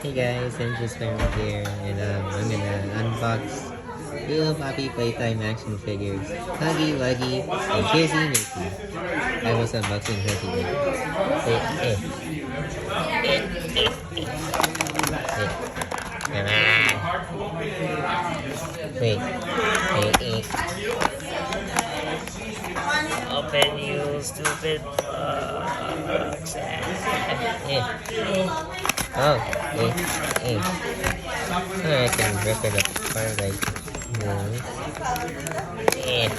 Hey guys, I'm just here and I'm gonna unbox little Poppy Playtime action figures. Huggy Wuggy and Kissy Missy. I was unboxing Huggy Wuggy. Come on. Open, you stupid box. Oh, I can rip it apart like this.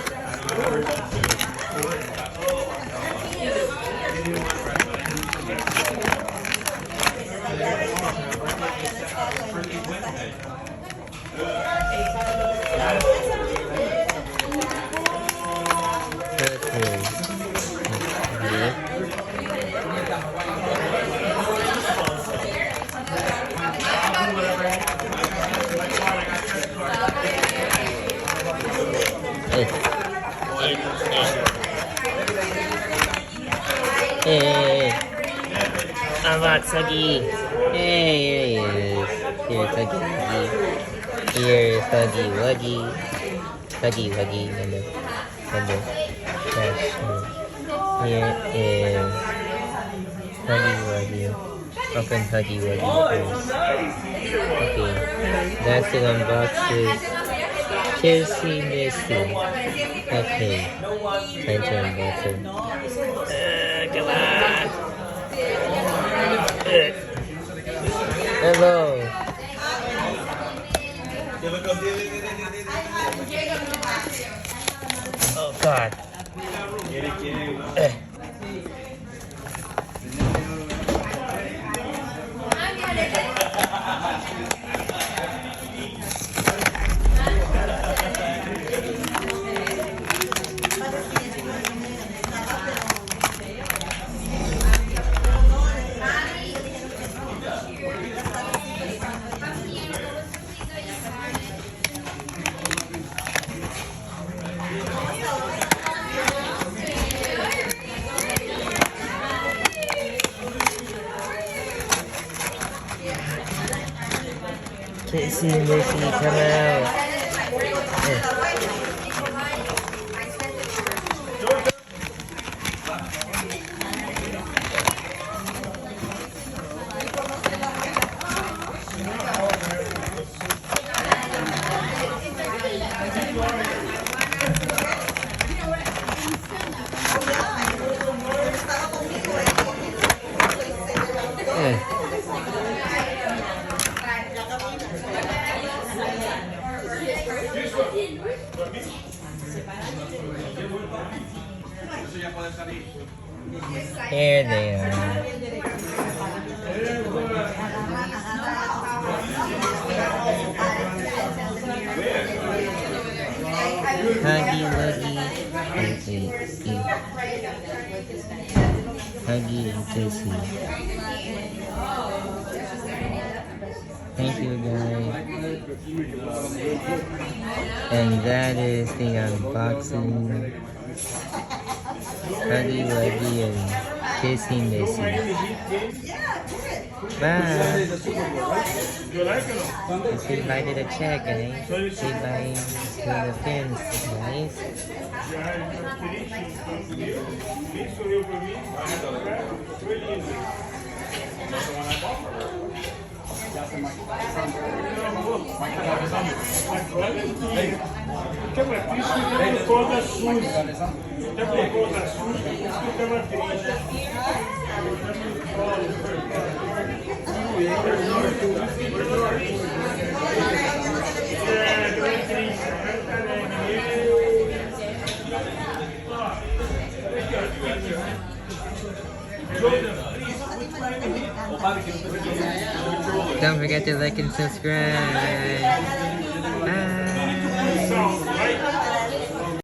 Hey, unbox Huggy. Hey, here he is. Here's Huggy Wuggy. Here's Huggy Wuggy. Huggy Wuggy and the trash. Here is Huggy Wuggy. Open Huggy Wuggy first. Okay, that's the unboxes. Kissy Missy. Okay, time to unbox it. Come on. Hello. Oh God. Kissy Missy, come out. Here they are. Huggy Wuggy and Huggy and Kissy. Thank you guys. And that is the unboxing. Huggy Wuggy and Kissy Missy. Bye. Say bye to the check, guys. Say bye to the fans, guys. Don't forget to like and subscribe. Bye.